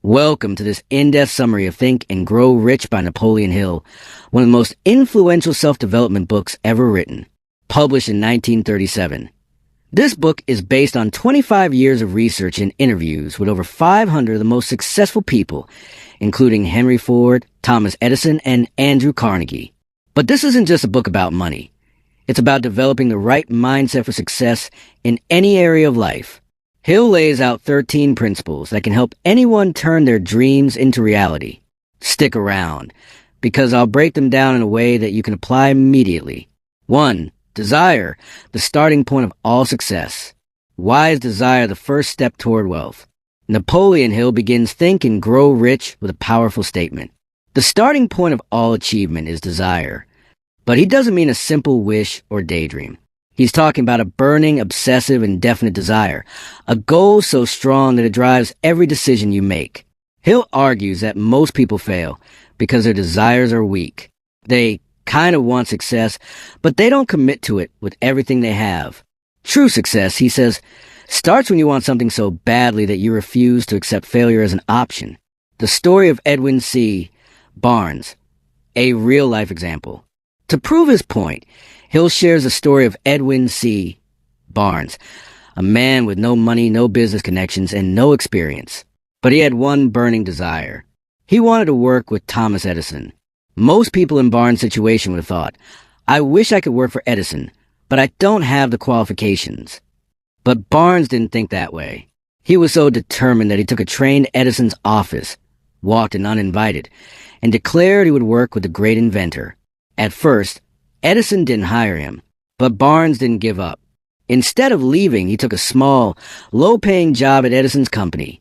Welcome to this in-depth summary of Think and Grow Rich by Napoleon Hill, one of the most influential self-development books ever written, published in 1937. This book is based on 25 years of research and interviews with over 500 of the most successful people, including Henry Ford, Thomas Edison, and Andrew Carnegie. But this isn't just a book about money. It's about developing the right mindset for success in any area of life. Hill lays out 13 principles that can help anyone turn their dreams into reality. Stick around, because I'll break them down in a way that you can apply immediately. 1. Desire, the starting point of all success. Why is desire the first step toward wealth? Napoleon Hill begins Think and Grow Rich with a powerful statement. The starting point of all achievement is desire, but he doesn't mean a simple wish or daydream. He's talking about a burning, obsessive, and definite desire, a goal so strong that it drives every decision you make. Hill argues that most people fail because their desires are weak. They kind of want success, but they don't commit to it with everything they have. True success, he says, starts when you want something so badly that you refuse to accept failure as an option. The story of Edwin C. Barnes, a real-life example. To prove his point, Hill shares the story of Edwin C. Barnes, a man with no money, no business connections, and no experience. But he had one burning desire. He wanted to work with Thomas Edison. Most people in Barnes' situation would have thought, I wish I could work for Edison, but I don't have the qualifications. But Barnes didn't think that way. He was so determined that he took a train to Edison's office, walked in uninvited, and declared he would work with the great inventor. At first, Edison didn't hire him, but Barnes didn't give up. Instead of leaving, he took a small, low-paying job at Edison's company,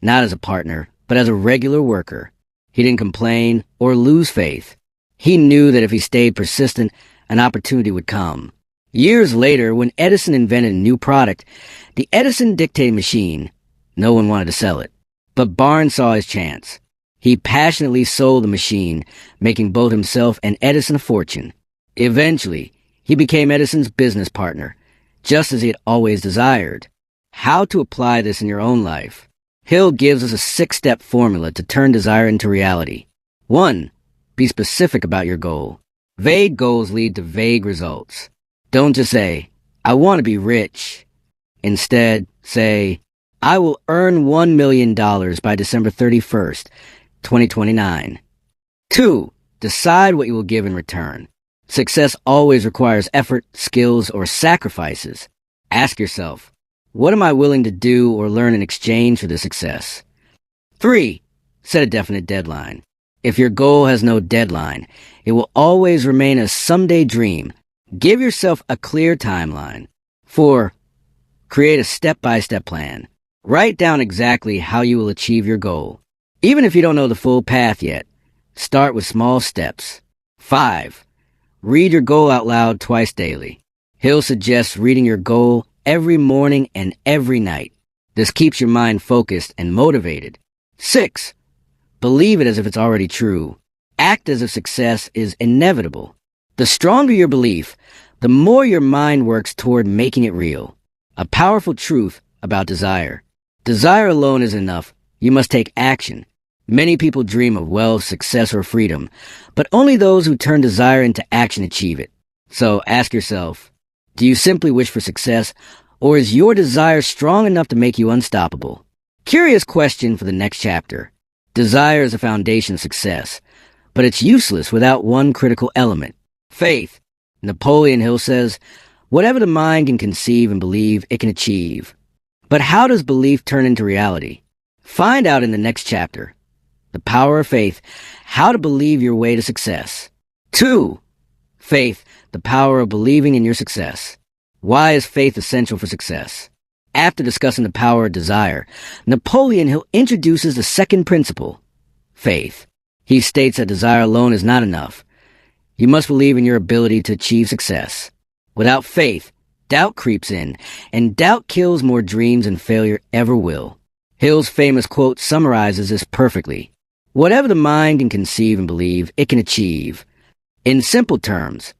not as a partner, but as a regular worker. He didn't complain or lose faith. He knew that if he stayed persistent, an opportunity would come. Years later, when Edison invented a new product, the Edison dictating machine, no one wanted to sell it. But Barnes saw his chance. He passionately sold the machine, making both himself and Edison a fortune. Eventually, he became Edison's business partner, just as he had always desired. How to apply this in your own life? Hill gives us a 6-step formula to turn desire into reality. 1. Be specific about your goal. Vague goals lead to vague results. Don't just say, I want to be rich. Instead, say, I will earn $1 million by December 31st, 2029. 2. Decide what you will give in return. Success always requires effort, skills, or sacrifices. Ask yourself, what am I willing to do or learn in exchange for this success? 3. Set a definite deadline. If your goal has no deadline, it will always remain a someday dream. Give yourself a clear timeline. 4. Create a step-by-step plan. Write down exactly how you will achieve your goal. Even if you don't know the full path yet, start with small steps. 5. Read your goal out loud twice daily. Hill suggests reading your goal every morning and every night. This keeps your mind focused and motivated. 6. Believe it as if it's already true. Act as if success is inevitable. The stronger your belief, the more your mind works toward making it real. A powerful truth about desire. Desire alone isn't enough. You must take action. Many people dream of wealth, success, or freedom, but only those who turn desire into action achieve it. So ask yourself, do you simply wish for success, or is your desire strong enough to make you unstoppable? Curious question for the next chapter. Desire is the foundation of success, but it's useless without one critical element, faith. Napoleon Hill says, whatever the mind can conceive and believe, it can achieve. But how does belief turn into reality? Find out in the next chapter. The power of faith, how to believe your way to success. 2. Faith, the power of believing in your success. Why is faith essential for success? After discussing the power of desire, Napoleon Hill introduces the second principle, faith. He states that desire alone is not enough. You must believe in your ability to achieve success. Without faith, doubt creeps in, and doubt kills more dreams than failure ever will. Hill's famous quote summarizes this perfectly. Whatever the mind can conceive and believe, it can achieve. In simple terms,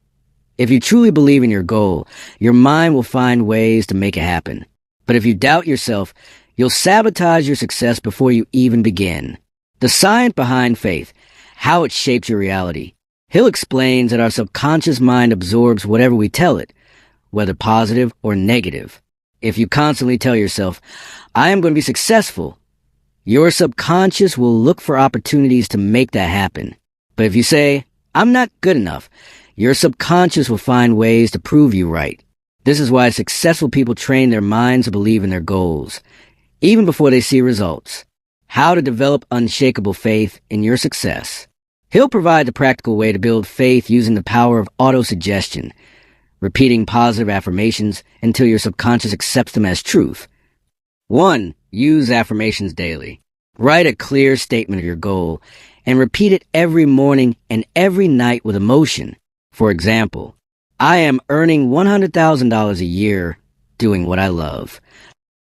if you truly believe in your goal, your mind will find ways to make it happen. But if you doubt yourself, You'll sabotage your success before you even begin. The science behind faith, how it shapes your reality. Hill explains that our subconscious mind absorbs whatever we tell it, whether positive or negative. If you constantly tell yourself, I am going to be successful, your subconscious will look for opportunities to make that happen. But if you say, I'm not good enough, your subconscious will find ways to prove you right. This is why successful people train their minds to believe in their goals, even before they see results. How to develop unshakable faith in your success. He'll provide the practical way to build faith using the power of autosuggestion, repeating positive affirmations until your subconscious accepts them as truth. 1. Use affirmations daily. Write a clear statement of your goal and repeat it every morning and every night with emotion. For example, I am earning $100,000 a year doing what I love.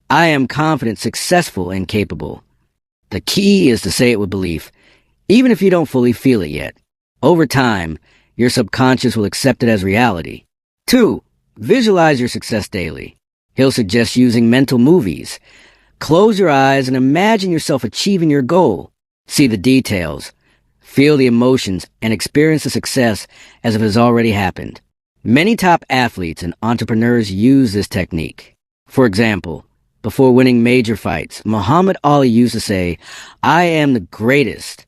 I am confident, successful, and capable. The key is to say it with belief, even if you don't fully feel it yet. Over time, your subconscious will accept it as reality. 2. Visualize your success daily. He'll suggest using mental movies. Close your eyes and imagine yourself achieving your goal. See the details, feel the emotions, and experience the success as if it has already happened. Many top athletes and entrepreneurs use this technique. For example, before winning major fights, Muhammad Ali used to say, I am the greatest.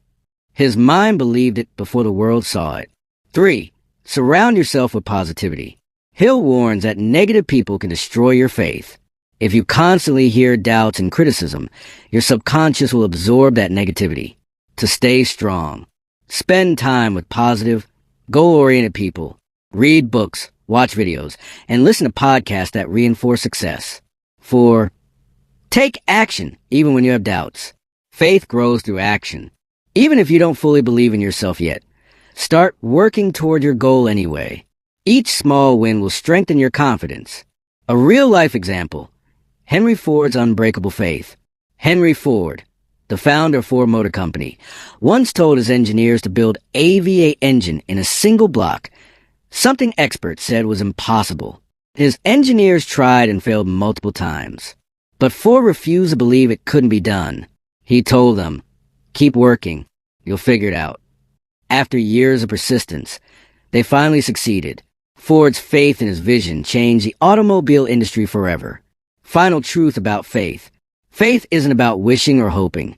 His mind believed it before the world saw it. 3. Surround yourself with positivity. Hill warns that negative people can destroy your faith. If you constantly hear doubts and criticism, your subconscious will absorb that negativity. To stay strong, spend time with positive, goal-oriented people. Read books, watch videos, and listen to podcasts that reinforce success. 4. Take action even when you have doubts. Faith grows through action. Even if you don't fully believe in yourself yet, start working toward your goal anyway. Each small win will strengthen your confidence. A real-life example, Henry Ford's unbreakable faith. Henry Ford, the founder of Ford Motor Company, once told his engineers to build a V8 engine in a single block, something experts said was impossible. His engineers tried and failed multiple times. But Ford refused to believe it couldn't be done. He told them, keep working. You'll figure it out. After years of persistence, they finally succeeded. Ford's faith in his vision changed the automobile industry forever. Final truth about faith. Faith isn't about wishing or hoping.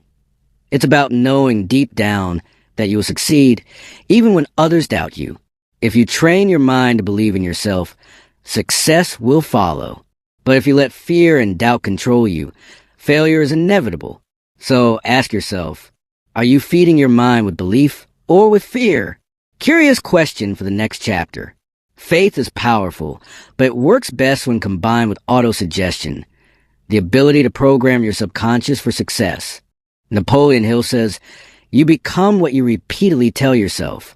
It's about knowing deep down that you will succeed even when others doubt you. If you train your mind to believe in yourself, success will follow. But if you let fear and doubt control you, failure is inevitable. So ask yourself, are you feeding your mind with belief or with fear? Curious question for the next chapter. Faith is powerful, but it works best when combined with autosuggestion, the ability to program your subconscious for success. Napoleon Hill says, you become what you repeatedly tell yourself.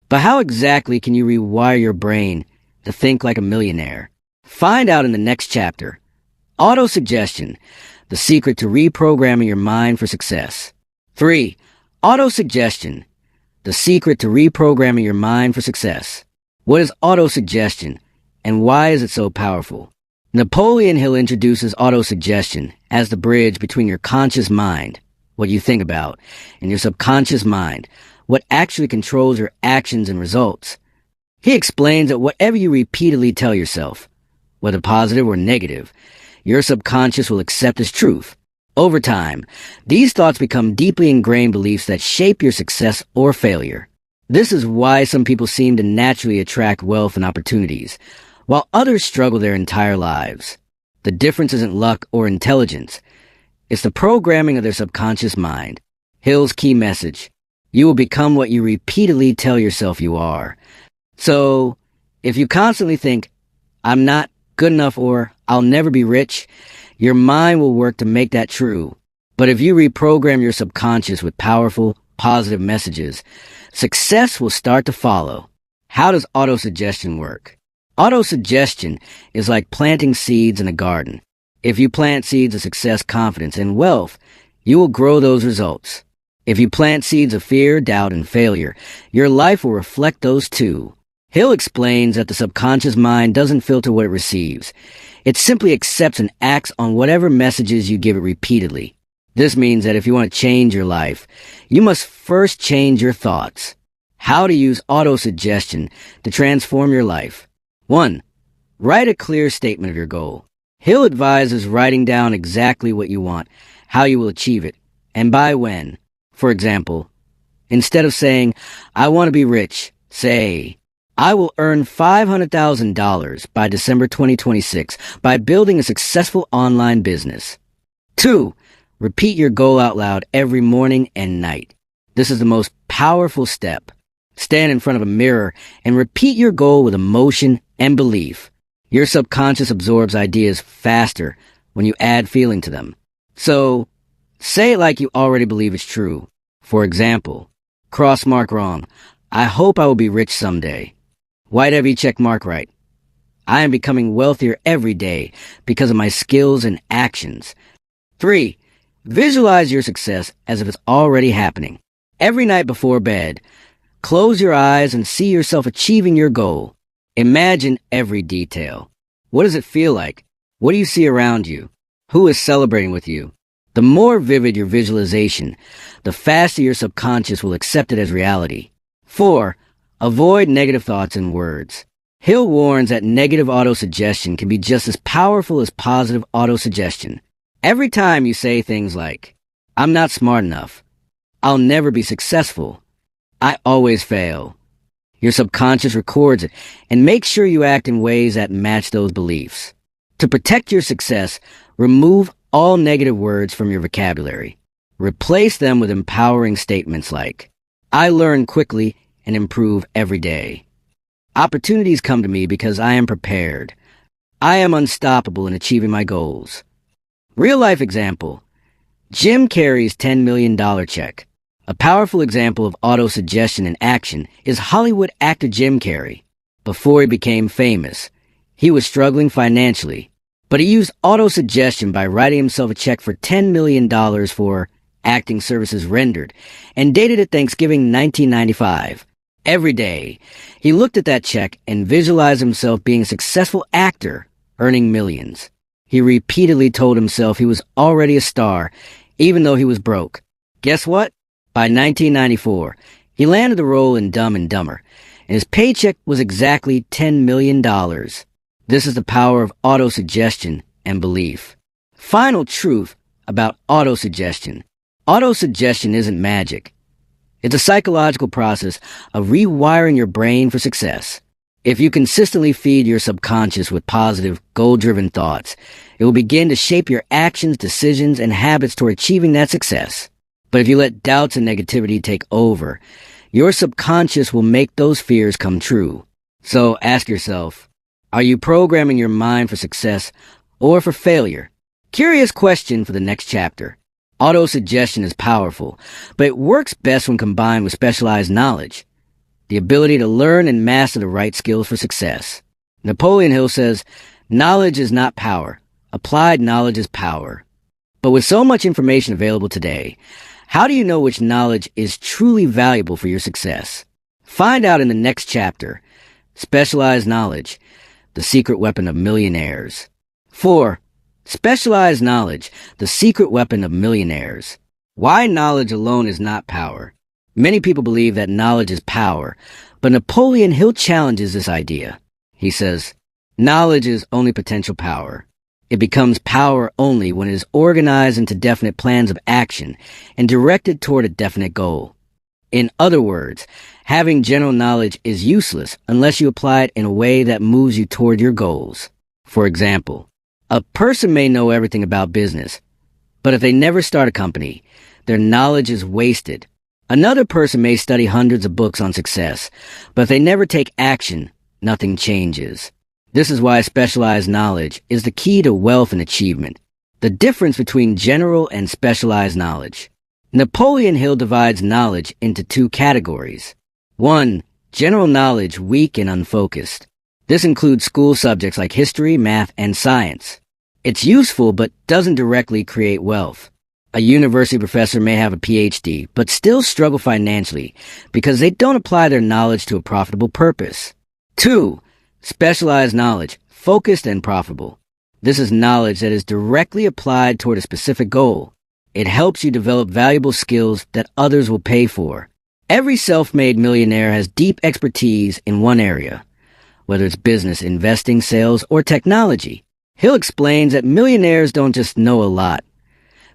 But how exactly can you rewire your brain to think like a millionaire? Find out in the next chapter. Autosuggestion, the secret to reprogramming your mind for success. 3. Autosuggestion, the secret to reprogramming your mind for success. What is autosuggestion, and why is it so powerful? Napoleon Hill introduces autosuggestion as the bridge between your conscious mind, what you think about, and your subconscious mind, what actually controls your actions and results. He explains that whatever you repeatedly tell yourself, whether positive or negative, your subconscious will accept as truth. Over time, these thoughts become deeply ingrained beliefs that shape your success or failure. This is why some people seem to naturally attract wealth and opportunities, while others struggle their entire lives. The difference isn't luck or intelligence. It's the programming of their subconscious mind. Hill's key message: you will become what you repeatedly tell yourself you are. So, if you constantly think, I'm not good enough or I'll never be rich, your mind will work to make that true. But if you reprogram your subconscious with powerful, positive messages, success will start to follow. How does autosuggestion work? Autosuggestion is like planting seeds in a garden. If you plant seeds of success, confidence, and wealth, you will grow those results. If you plant seeds of fear, doubt, and failure, your life will reflect those too. Hill explains that the subconscious mind doesn't filter what it receives. It simply accepts and acts on whatever messages you give it repeatedly. This means that if you want to change your life, you must first change your thoughts. How to use autosuggestion to transform your life. 1. Write a clear statement of your goal. Hill advises writing down exactly what you want, how you will achieve it, and by when. For example, instead of saying, "I want to be rich," say, "I will earn $500,000 by December 2026 by building a successful online business." 2. Repeat your goal out loud every morning and night. This is the most powerful step. Stand in front of a mirror and repeat your goal with emotion and belief. Your subconscious absorbs ideas faster when you add feeling to them. So, say it like you already believe it's true. For example, cross mark wrong. "I hope I will be rich someday." White every check mark right. "I am becoming wealthier every day because of my skills and actions." 3. Visualize your success as if it's already happening. Every night before bed, close your eyes and see yourself achieving your goal. Imagine every detail. What does it feel like? What do you see around you? Who is celebrating with you? The more vivid your visualization, the faster your subconscious will accept it as reality. 4. Avoid negative thoughts and words. Hill warns that negative autosuggestion can be just as powerful as positive autosuggestion. Every time you say things like, "I'm not smart enough," "I'll never be successful," "I always fail," your subconscious records it and makes sure you act in ways that match those beliefs. To protect your success, remove all negative words from your vocabulary. Replace them with empowering statements like, "I learn quickly and improve every day." "Opportunities come to me because I am prepared." "I am unstoppable in achieving my goals." Real-life example. Jim Carrey's $10 million check. A powerful example of autosuggestion in action is Hollywood actor Jim Carrey. Before he became famous, he was struggling financially, but he used autosuggestion by writing himself a check for $10 million for acting services rendered and dated it Thanksgiving 1995. Every day, he looked at that check and visualized himself being a successful actor, earning millions. He repeatedly told himself he was already a star, even though he was broke. Guess what? By 1994, he landed the role in Dumb and Dumber, and his paycheck was exactly $10 million. This is the power of autosuggestion and belief. Final truth about autosuggestion. Autosuggestion isn't magic. It's a psychological process of rewiring your brain for success. If you consistently feed your subconscious with positive, goal-driven thoughts, it will begin to shape your actions, decisions, and habits toward achieving that success. But if you let doubts and negativity take over, your subconscious will make those fears come true. So ask yourself, are you programming your mind for success or for failure? Curious question for the next chapter. Autosuggestion is powerful, but it works best when combined with specialized knowledge. The ability to learn and master the right skills for success. Napoleon Hill says, knowledge is not power. Applied knowledge is power. But with so much information available today, how do you know which knowledge is truly valuable for your success? Find out in the next chapter. Specialized knowledge, the secret weapon of millionaires. 4. Specialized knowledge, the secret weapon of millionaires. Why knowledge alone is not power. Many people believe that knowledge is power, but Napoleon Hill challenges this idea. He says, knowledge is only potential power. It becomes power only when it is organized into definite plans of action and directed toward a definite goal. In other words, having general knowledge is useless unless you apply it in a way that moves you toward your goals. For example, a person may know everything about business, but if they never start a company, their knowledge is wasted. Another person may study hundreds of books on success, but if they never take action, nothing changes. This is why specialized knowledge is the key to wealth and achievement. The difference between general and specialized knowledge. Napoleon Hill divides knowledge into 2 categories. 1. General knowledge, weak and unfocused. This includes school subjects like history, math, and science. It's useful but doesn't directly create wealth. A university professor may have a PhD, but still struggle financially because they don't apply their knowledge to a profitable purpose. 2. Specialized knowledge, focused and profitable. This is knowledge that is directly applied toward a specific goal. It helps you develop valuable skills that others will pay for. Every self-made millionaire has deep expertise in one area, whether it's business, investing, sales, or technology. Hill explains that millionaires don't just know a lot.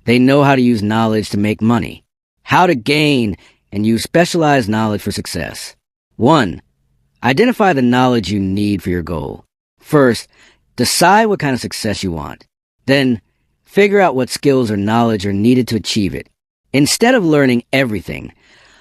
They know how to use knowledge to make money, how to gain and use specialized knowledge for success. 1. Identify the knowledge you need for your goal. First, decide what kind of success you want. Then, figure out what skills or knowledge are needed to achieve it. Instead of learning everything,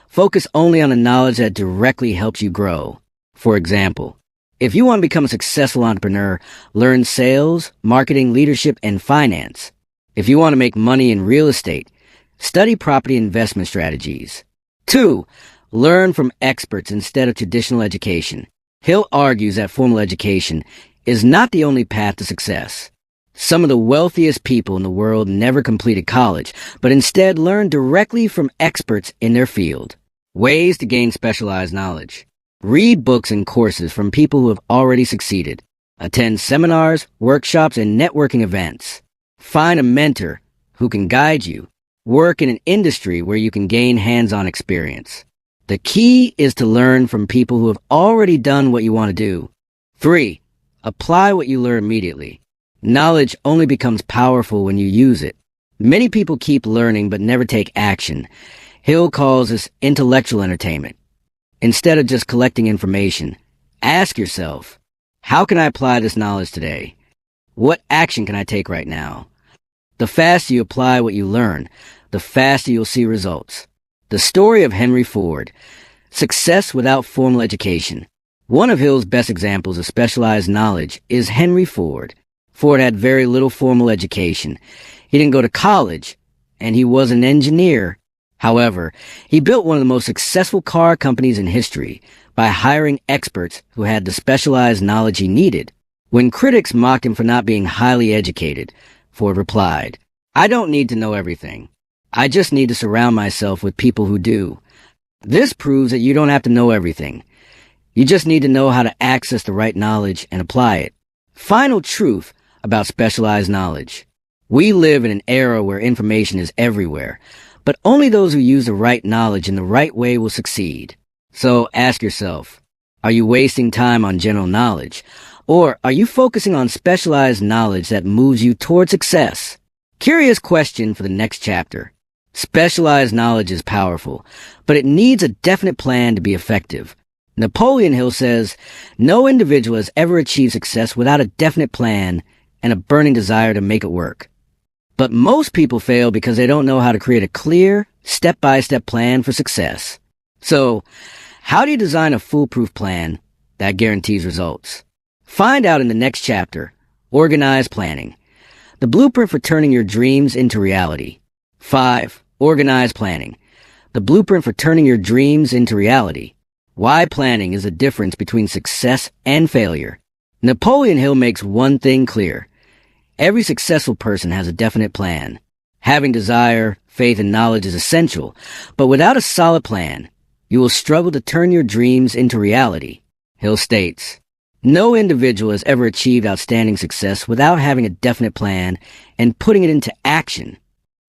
focus only on the knowledge that directly helps you grow. For example, if you want to become a successful entrepreneur, learn sales, marketing, leadership, and finance. If you want to make money in real estate, study property investment strategies. 2. Learn from experts instead of traditional education. Hill argues that formal education is not the only path to success. Some of the wealthiest people in the world never completed college, but instead learned directly from experts in their field. Ways to gain specialized knowledge. Read books and courses from people who have already succeeded. Attend seminars, workshops, and networking events. Find a mentor who can guide you. Work in an industry where you can gain hands-on experience. The key is to learn from people who have already done what you want to do. 3. Apply what you learn immediately. Knowledge only becomes powerful when you use it. Many people keep learning but never take action. Hill calls this intellectual entertainment. Instead of just collecting information, ask yourself, how can I apply this knowledge today? What action can I take right now? The faster you apply what you learn, the faster you'll see results. The story of Henry Ford. Success without formal education. One of Hill's best examples of specialized knowledge is Henry Ford. Ford had very little formal education. He didn't go to college, and he was an engineer. However, he built one of the most successful car companies in history by hiring experts who had the specialized knowledge he needed. When critics mocked him for not being highly educated, Ford replied, "I don't need to know everything. I just need to surround myself with people who do." This proves that you don't have to know everything. You just need to know how to access the right knowledge and apply it. Final truth about specialized knowledge. We live in an era where information is everywhere, but only those who use the right knowledge in the right way will succeed. So ask yourself, are you wasting time on general knowledge? Or are you focusing on specialized knowledge that moves you toward success? Curious question for the next chapter. Specialized knowledge is powerful, but it needs a definite plan to be effective. Napoleon Hill says, no individual has ever achieved success without a definite plan and a burning desire to make it work. But most people fail because they don't know how to create a clear, step-by-step plan for success. So, how do you design a foolproof plan that guarantees results? Find out in the next chapter, Organized Planning. The blueprint for turning your dreams into reality. 5. Organized Planning. The blueprint for turning your dreams into reality. Why planning is the difference between success and failure. Napoleon Hill makes one thing clear. Every successful person has a definite plan. Having desire, faith, and knowledge is essential, but without a solid plan, you will struggle to turn your dreams into reality. Hill states, no individual has ever achieved outstanding success without having a definite plan and putting it into action.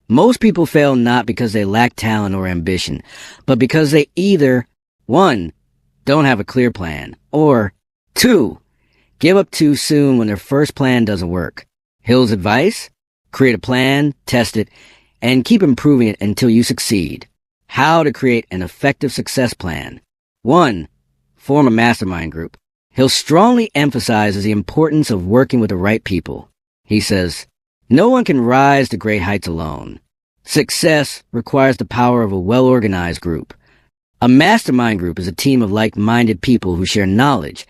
Most people fail not because they lack talent or ambition, but because they either 1. Don't have a clear plan, or 2. Give up too soon when their first plan doesn't work. Hill's advice? Create a plan, test it, and keep improving it until you succeed. How to create an effective success plan. 1. Form a mastermind group. Hill strongly emphasizes the importance of working with the right people. He says, no one can rise to great heights alone. Success requires the power of a well-organized group. A mastermind group is a team of like-minded people who share knowledge,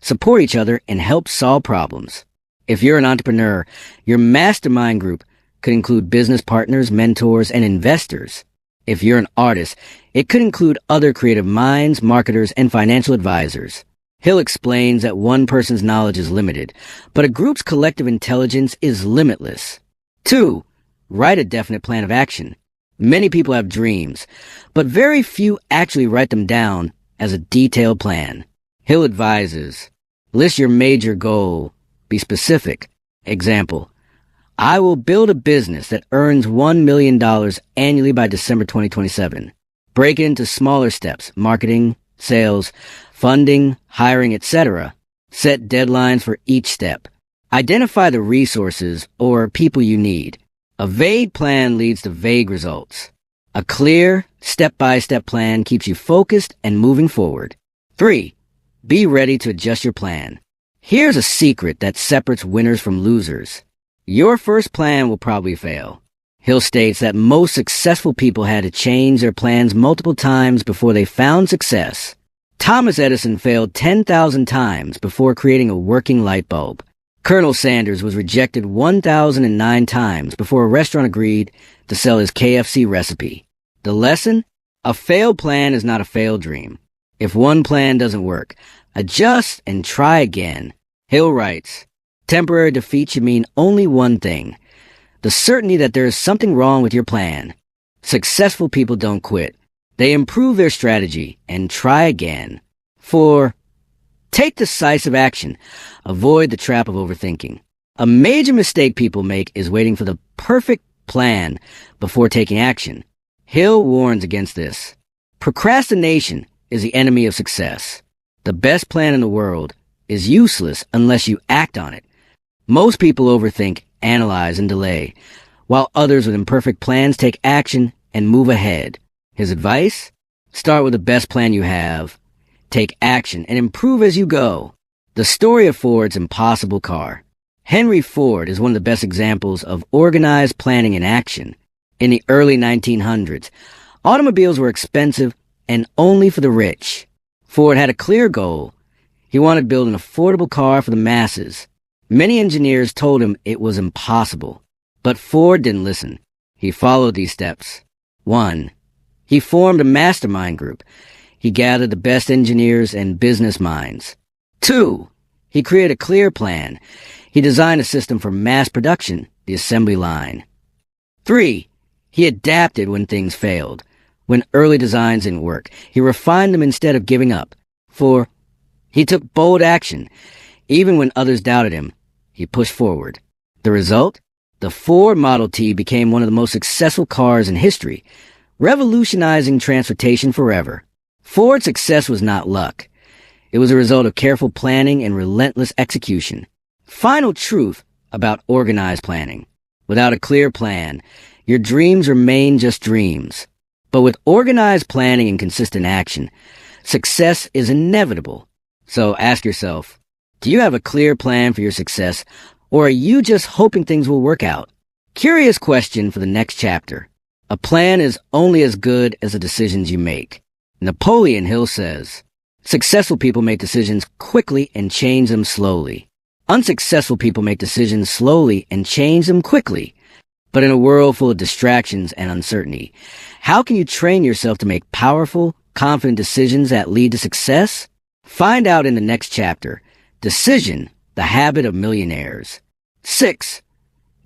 support each other, and help solve problems. If you're an entrepreneur, your mastermind group could include business partners, mentors, and investors. If you're an artist, it could include other creative minds, marketers, and financial advisors. Hill explains that one person's knowledge is limited, but a group's collective intelligence is limitless. 2. Write a definite plan of action. Many people have dreams, but very few actually write them down as a detailed plan. Hill advises, list your major goal. Be specific. Example, I will build a business that earns $1 million annually by December 2027. Break it into smaller steps, marketing, sales, funding, hiring, etc. Set deadlines for each step. Identify the resources or people you need. A vague plan leads to vague results. A clear, step-by-step plan keeps you focused and moving forward. 3. Be ready to adjust your plan. Here's a secret that separates winners from losers. Your first plan will probably fail. Hill states that most successful people had to change their plans multiple times before they found success. Thomas Edison failed 10,000 times before creating a working light bulb. Colonel Sanders was rejected 1,009 times before a restaurant agreed to sell his KFC recipe. The lesson? A failed plan is not a failed dream. If one plan doesn't work, adjust and try again. Hill writes, temporary defeat should mean only one thing: the certainty that there is something wrong with your plan. Successful people don't quit. They improve their strategy and try again. 4. Take decisive action. Avoid the trap of overthinking. A major mistake people make is waiting for the perfect plan before taking action. Hill warns against this. Procrastination is the enemy of success. The best plan in the world is useless unless you act on it. Most people overthink, analyze, and delay, while others with imperfect plans take action and move ahead. His advice? Start with the best plan you have. Take action and improve as you go. The story of Ford's impossible car. Henry Ford is one of the best examples of organized planning in action. In the early 1900s, automobiles were expensive and only for the rich. Ford had a clear goal. He wanted to build an affordable car for the masses. Many engineers told him it was impossible, but Ford didn't listen. He followed these steps. 1. He formed a mastermind group. He gathered the best engineers and business minds. 2. He created a clear plan. He designed a system for mass production, the assembly line. 3. He adapted when things failed. When early designs didn't work, he refined them instead of giving up. 4. He took bold action. Even when others doubted him, he pushed forward. The result? The Ford Model T became one of the most successful cars in history, revolutionizing transportation forever. Ford's success was not luck. It was a result of careful planning and relentless execution. Final truth about organized planning. Without a clear plan, your dreams remain just dreams. But with organized planning and consistent action, success is inevitable. So ask yourself, do you have a clear plan for your success, or are you just hoping things will work out? Curious question for the next chapter. A plan is only as good as the decisions you make. Napoleon Hill says, successful people make decisions quickly and change them slowly. Unsuccessful people make decisions slowly and change them quickly. But in a world full of distractions and uncertainty, how can you train yourself to make powerful, confident decisions that lead to success? Find out in the next chapter. Decision, the habit of millionaires. 6.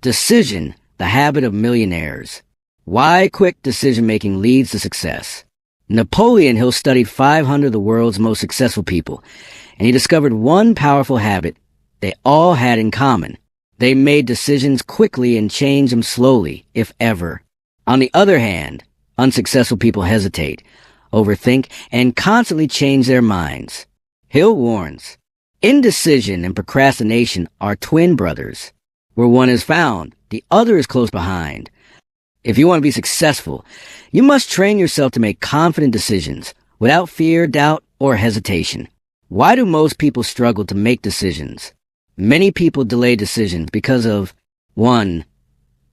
Decision, the habit of millionaires. Why quick decision-making leads to success. Napoleon Hill studied 500 of the world's most successful people, and he discovered one powerful habit they all had in common. They made decisions quickly and changed them slowly, if ever. On the other hand, unsuccessful people hesitate, overthink, and constantly change their minds. Hill warns, indecision and procrastination are twin brothers. Where one is found, the other is close behind. If you want to be successful, you must train yourself to make confident decisions without fear, doubt, or hesitation. Why do most people struggle to make decisions? Many people delay decisions because of 1.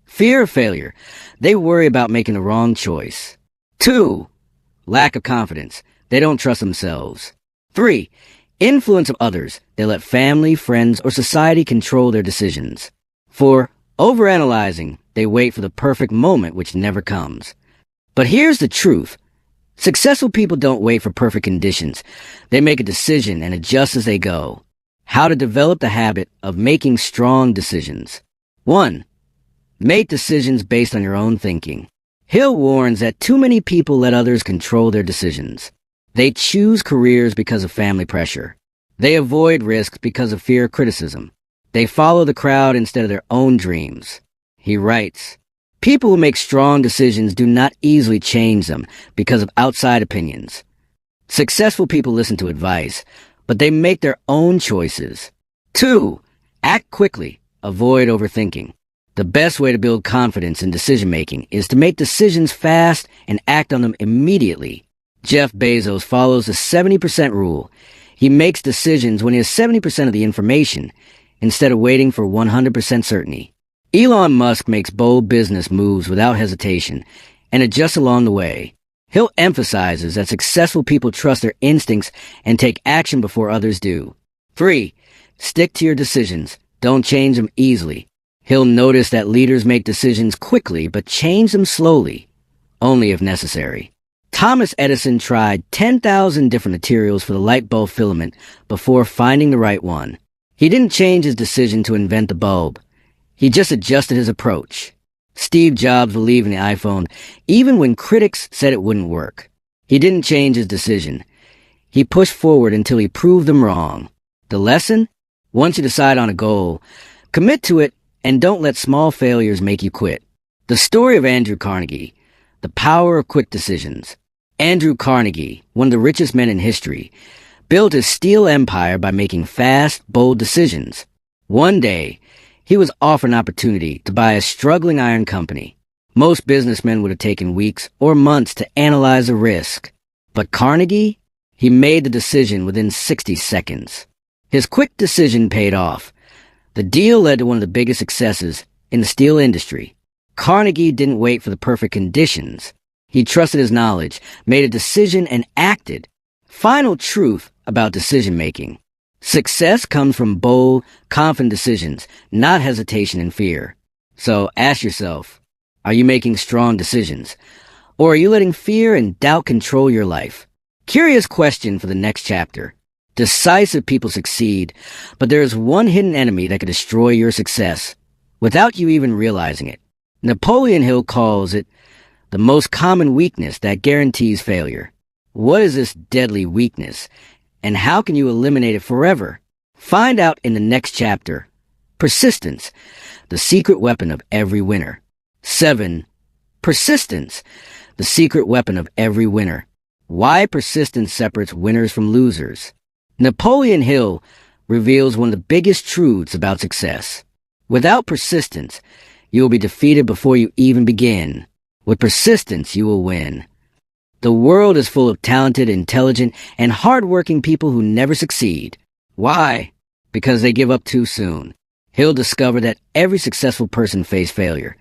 Fear of failure. They worry about making the wrong choice. 2. Lack of confidence. They don't trust themselves. 3. Influence of others. They let family, friends, or society control their decisions. 4. Overanalyzing. They wait for the perfect moment which never comes. But here's the truth. Successful people don't wait for perfect conditions. They make a decision and adjust as they go. How to develop the habit of making strong decisions. 1. Make decisions based on your own thinking. Hill warns that too many people let others control their decisions. They choose careers because of family pressure. They avoid risks because of fear of criticism. They follow the crowd instead of their own dreams. He writes, people who make strong decisions do not easily change them because of outside opinions. Successful people listen to advice, but they make their own choices. 2. Act quickly. Avoid overthinking. The best way to build confidence in decision-making is to make decisions fast and act on them immediately. Jeff Bezos follows the 70% rule. He makes decisions when he has 70% of the information, instead of waiting for 100% certainty. Elon Musk makes bold business moves without hesitation and adjusts along the way. Hill emphasizes that successful people trust their instincts and take action before others do. 3. Stick to your decisions. Don't change them easily. Hill noticed that leaders make decisions quickly but change them slowly, only if necessary. Thomas Edison tried 10,000 different materials for the light bulb filament before finding the right one. He didn't change his decision to invent the bulb. He just adjusted his approach. Steve Jobs believed in the iPhone even when critics said it wouldn't work. He didn't change his decision. He pushed forward until he proved them wrong. The lesson? Once you decide on a goal, commit to it and don't let small failures make you quit. The story of Andrew Carnegie, the power of quick decisions. Andrew Carnegie, one of the richest men in history, built his steel empire by making fast, bold decisions. One day, he was offered an opportunity to buy a struggling iron company. Most businessmen would have taken weeks or months to analyze the risk. But Carnegie, he made the decision within 60 seconds. His quick decision paid off. The deal led to one of the biggest successes in the steel industry. Carnegie didn't wait for the perfect conditions. He trusted his knowledge, made a decision, and acted. Final truth about decision-making. Success comes from bold, confident decisions, not hesitation and fear. So ask yourself, are you making strong decisions? Or are you letting fear and doubt control your life? Curious question for the next chapter. Decisive people succeed, but there is one hidden enemy that could destroy your success without you even realizing it. Napoleon Hill calls it the most common weakness that guarantees failure. What is this deadly weakness, and how can you eliminate it forever? Find out in the next chapter. Persistence, the secret weapon of every winner. 7. Persistence, the secret weapon of every winner. Why persistence separates winners from losers. Napoleon Hill reveals one of the biggest truths about success. Without persistence, you will be defeated before you even begin. With persistence, you will win. The world is full of talented, intelligent, and hard-working people who never succeed. Why? Because they give up too soon. Hill discovered that every successful person faced failure,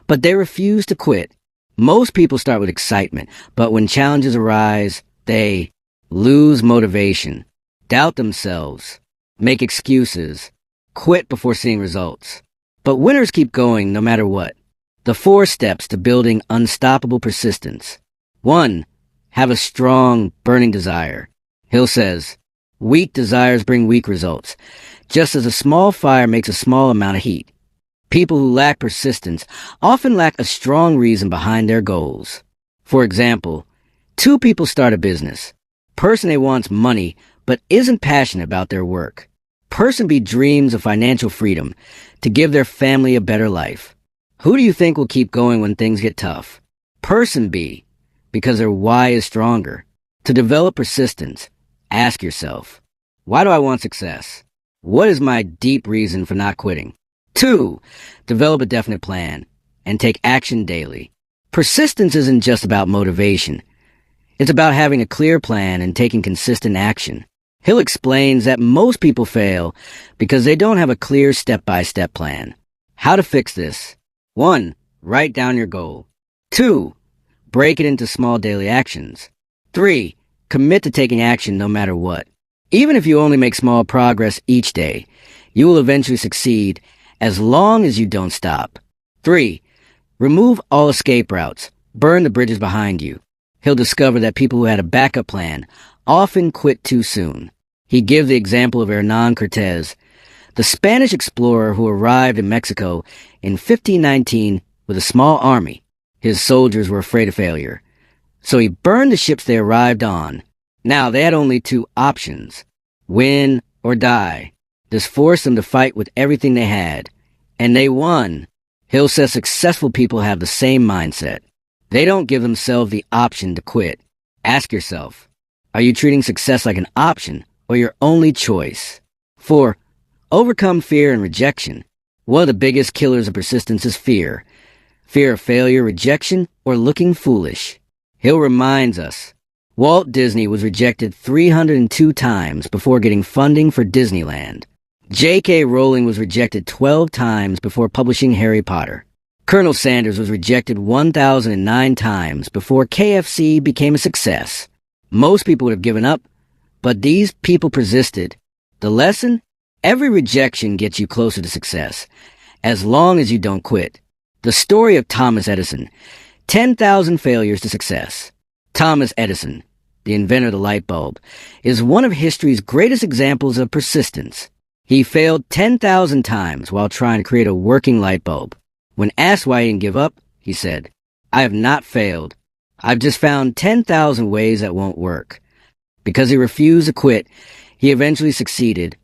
but they refuse to quit. Most people start with excitement, but when challenges arise, they lose motivation, doubt themselves, make excuses, quit before seeing results. But winners keep going no matter what. The 4 steps to building unstoppable persistence. 1. Have a strong, burning desire. Hill says, weak desires bring weak results, just as a small fire makes a small amount of heat. People who lack persistence often lack a strong reason behind their goals. For example, 2 people start a business. Person A wants money, but isn't passionate about their work. Person B dreams of financial freedom to give their family a better life. Who do you think will keep going when things get tough? Person B, because their why is stronger. To develop persistence, ask yourself, why do I want success? What is my deep reason for not quitting? 2. Develop a definite plan and take action daily. Persistence isn't just about motivation. It's about having a clear plan and taking consistent action. Hill explains that most people fail because they don't have a clear step-by-step plan. How to fix this? 1. Write down your goal. 2. Break it into small daily actions. 3. Commit to taking action no matter what. Even if you only make small progress each day, you will eventually succeed as long as you don't stop. 3. Remove all escape routes. Burn the bridges behind you. He'll discover that people who had a backup plan often quit too soon. He gives the example of Hernán Cortés, the Spanish explorer who arrived in Mexico in 1519 with a small army. His soldiers were afraid of failure, so he burned the ships they arrived on. Now, they had only two options: win or die. This forced them to fight with everything they had. And they won. Hill says successful people have the same mindset. They don't give themselves the option to quit. Ask yourself, are you treating success like an option or your only choice? 4. Overcome fear and rejection. One of the biggest killers of persistence is fear. Fear of failure, rejection, or looking foolish. Hill reminds us, Walt Disney was rejected 302 times before getting funding for Disneyland. J.K. Rowling was rejected 12 times before publishing Harry Potter. Colonel Sanders was rejected 1,009 times before KFC became a success. Most people would have given up, but these people persisted. The lesson? Every rejection gets you closer to success, as long as you don't quit. The story of Thomas Edison. 10,000 failures to success. Thomas Edison, the inventor of the light bulb, is one of history's greatest examples of persistence. He failed 10,000 times while trying to create a working light bulb. When asked why he didn't give up, he said, "I have not failed. I've just found 10,000 ways that won't work." Because he refused to quit, he eventually succeeded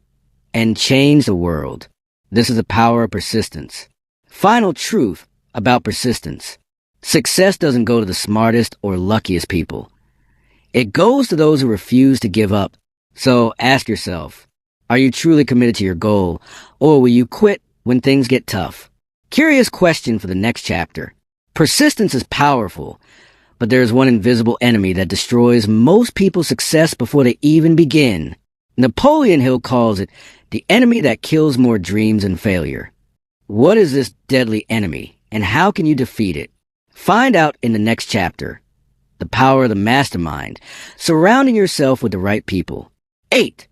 and changed the world. This is the power of persistence. Final truth about persistence. Success doesn't go to the smartest or luckiest people. It goes to those who refuse to give up. So ask yourself, are you truly committed to your goal, or will you quit when things get tough? Curious question for the next chapter. Persistence is powerful, but there is one invisible enemy that destroys most people's success before they even begin. Napoleon Hill calls it the enemy that kills more dreams than failure. What is this deadly enemy, and how can you defeat it? Find out in the next chapter. The power of the mastermind. Surrounding yourself with the right people. 8.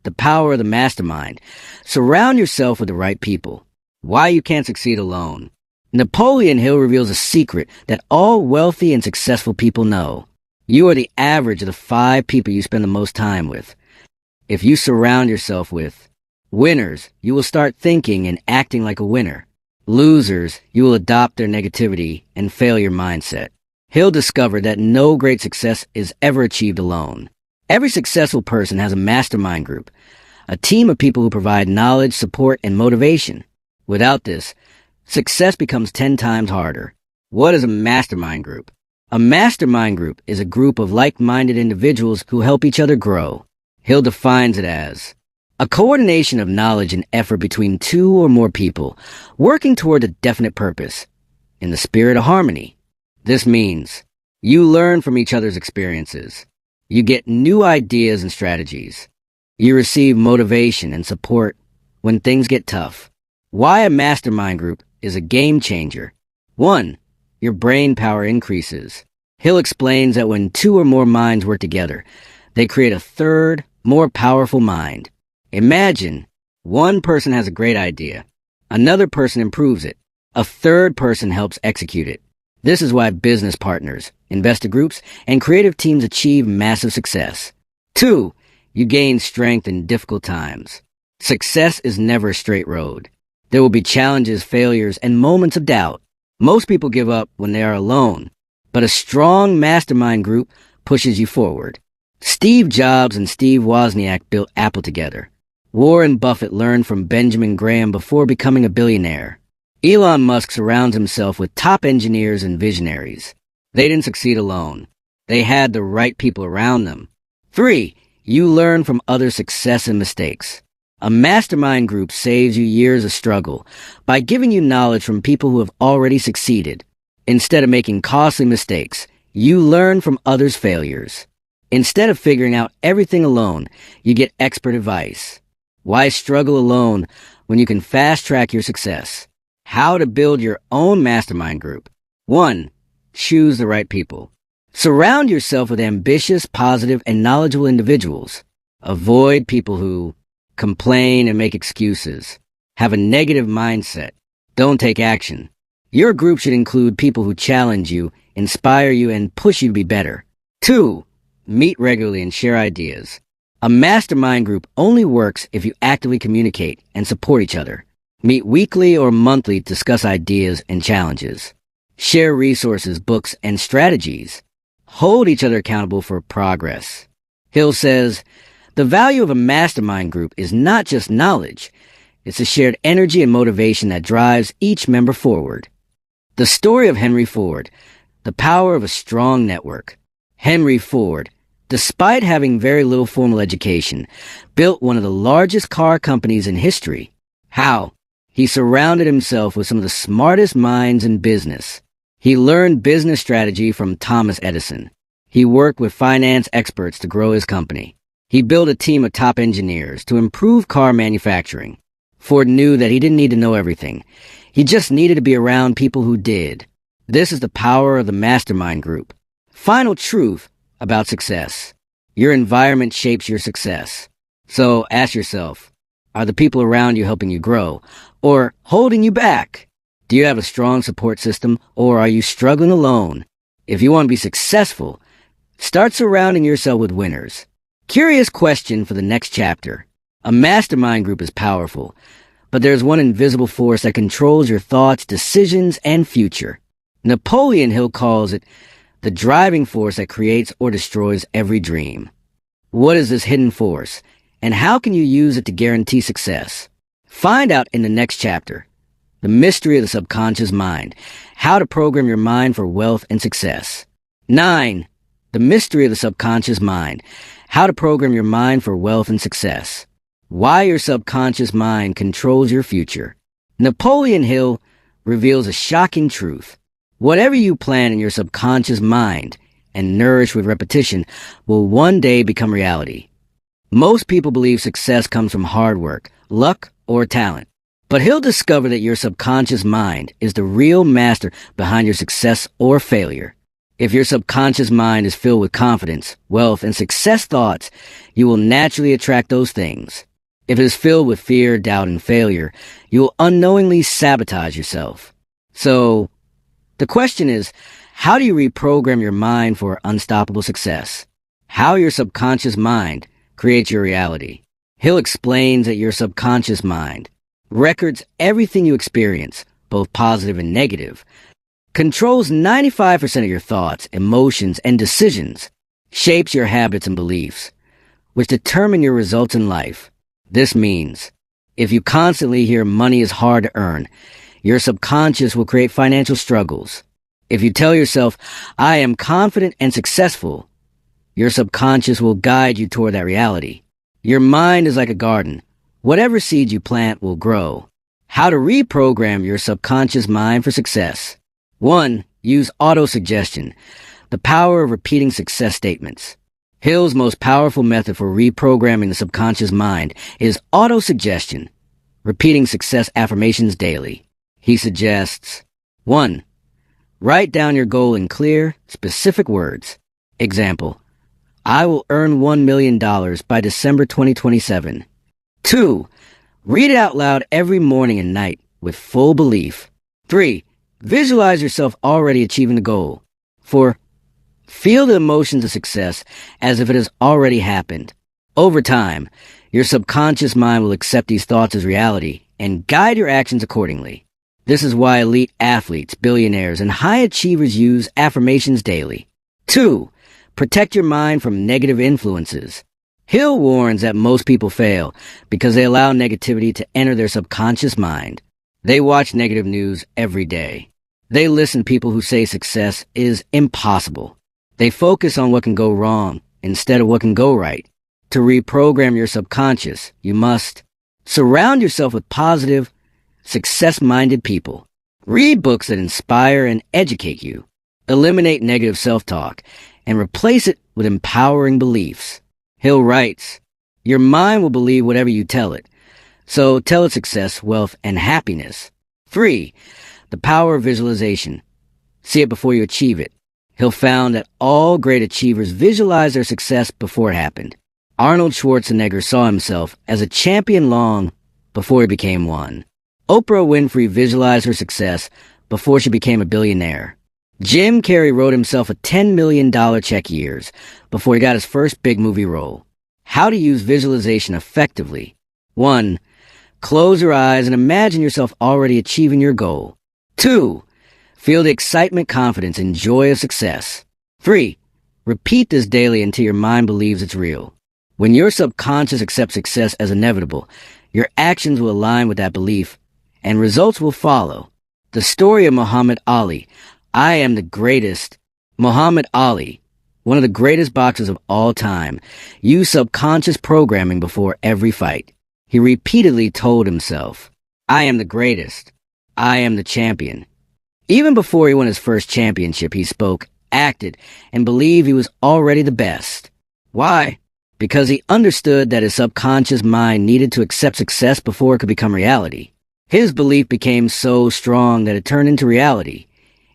The power of the mastermind. Surround yourself with the right people. Why you can't succeed alone. Napoleon Hill reveals a secret that all wealthy and successful people know. You are the average of the 5 people you spend the most time with. If you surround yourself with winners, you will start thinking and acting like a winner. Losers, you will adopt their negativity and failure mindset. Hill discovered that no great success is ever achieved alone. Every successful person has a mastermind group, a team of people who provide knowledge, support, and motivation. Without this, success becomes 10 times harder. What is a mastermind group? A mastermind group is a group of like-minded individuals who help each other grow. Hill defines it as a coordination of knowledge and effort between 2 or more people working toward a definite purpose in the spirit of harmony. This means you learn from each other's experiences. You get new ideas and strategies. You receive motivation and support when things get tough. Why a mastermind group is a game changer. 1. Your brain power increases. Hill explains that when 2 or more minds work together, they create a third, more powerful mind. Imagine one person has a great idea. Another person improves it. A third person helps execute it. This is why business partners, investor groups, and creative teams achieve massive success. 2. You gain strength in difficult times. Success is never a straight road. There will be challenges, failures, and moments of doubt. Most people give up when they are alone, but a strong mastermind group pushes you forward. Steve Jobs and Steve Wozniak built Apple together. Warren Buffett learned from Benjamin Graham before becoming a billionaire. Elon Musk surrounds himself with top engineers and visionaries. They didn't succeed alone. They had the right people around them. 3. You learn from others' success and mistakes. A mastermind group saves you years of struggle by giving you knowledge from people who have already succeeded. Instead of making costly mistakes, you learn from others' failures. Instead of figuring out everything alone, you get expert advice. Why struggle alone when you can fast-track your success? How to build your own mastermind group. 1. Choose the right people. Surround yourself with ambitious, positive, and knowledgeable individuals. Avoid people who complain and make excuses, have a negative mindset, don't take action. Your group should include people who challenge you, inspire you, and push you to be better. 2. Meet regularly and share ideas. A mastermind group only works if you actively communicate and support each other. Meet weekly or monthly to discuss ideas and challenges. Share resources, books, and strategies. Hold each other accountable for progress. Hill says, the value of a mastermind group is not just knowledge. It's a shared energy and motivation that drives each member forward. The story of Henry Ford, the power of a strong network. Henry Ford, despite having very little formal education, built one of the largest car companies in history. How? He surrounded himself with some of the smartest minds in business. He learned business strategy from Thomas Edison. He worked with finance experts to grow his company. He built a team of top engineers to improve car manufacturing. Ford knew that he didn't need to know everything. He just needed to be around people who did. This is the power of the mastermind group. Final truth about success. Your environment shapes your success. So ask yourself, are the people around you helping you grow or holding you back? Do you have a strong support system or are you struggling alone? If you want to be successful, start surrounding yourself with winners. Curious question for the next chapter. A mastermind group is powerful, but there's one invisible force that controls your thoughts, decisions, and future. Napoleon Hill calls it the driving force that creates or destroys every dream. What is this hidden force, and how can you use it to guarantee success? Find out in the next chapter. The mystery of the subconscious mind. How to program your mind for wealth and success. 9. The mystery of the subconscious mind. How to program your mind for wealth and success. Why your subconscious mind controls your future. Napoleon Hill reveals a shocking truth. Whatever you plan in your subconscious mind and nourish with repetition will one day become reality. Most people believe success comes from hard work, luck, or talent. But Hill discovered that your subconscious mind is the real master behind your success or failure. If your subconscious mind is filled with confidence, wealth, and success thoughts, you will naturally attract those things. If it is filled with fear, doubt, and failure, you will unknowingly sabotage yourself. So, the question is, how do you reprogram your mind for unstoppable success? How your subconscious mind creates your reality. Hill explains that your subconscious mind records everything you experience, both positive and negative, controls 95% of your thoughts, emotions, and decisions, shapes your habits and beliefs, which determine your results in life. This means, if you constantly hear money is hard to earn, your subconscious will create financial struggles. If you tell yourself, I am confident and successful, your subconscious will guide you toward that reality. Your mind is like a garden. Whatever seeds you plant will grow. How to reprogram your subconscious mind for success. 1. Use autosuggestion, the power of repeating success statements. Hill's most powerful method for reprogramming the subconscious mind is autosuggestion, repeating success affirmations daily. He suggests, 1. Write down your goal in clear, specific words. Example, I will earn $1 million by December 2027. 2. Read it out loud every morning and night with full belief. 3. Visualize yourself already achieving the goal. 4. Feel the emotions of success as if it has already happened. Over time, your subconscious mind will accept these thoughts as reality and guide your actions accordingly. This is why elite athletes, billionaires, and high achievers use affirmations daily. 2. Protect your mind from negative influences. Hill warns that most people fail because they allow negativity to enter their subconscious mind. They watch negative news every day. They listen to people who say success is impossible. They focus on what can go wrong instead of what can go right. To reprogram your subconscious, you must surround yourself with positive, success-minded people. Read books that inspire and educate you. Eliminate negative self-talk and replace it with empowering beliefs. Hill writes, your mind will believe whatever you tell it. So tell it success, wealth, and happiness. 3. The power of visualization. See it before you achieve it. Hill found that all great achievers visualized their success before it happened. Arnold Schwarzenegger saw himself as a champion long before he became one. Oprah Winfrey visualized her success before she became a billionaire. Jim Carrey wrote himself a $10 million check years before he got his first big movie role. How to use visualization effectively. 1. Close your eyes and imagine yourself already achieving your goal. 2. Feel the excitement, confidence, and joy of success. 3. Repeat this daily until your mind believes it's real. When your subconscious accepts success as inevitable, your actions will align with that belief, and results will follow. The story of Muhammad Ali. I am the greatest. Muhammad Ali, one of the greatest boxers of all time, used subconscious programming before every fight. He repeatedly told himself, I am the greatest. I am the champion. Even before he won his first championship, he spoke, acted, and believed he was already the best. Why? Because he understood that his subconscious mind needed to accept success before it could become reality. His belief became so strong that it turned into reality,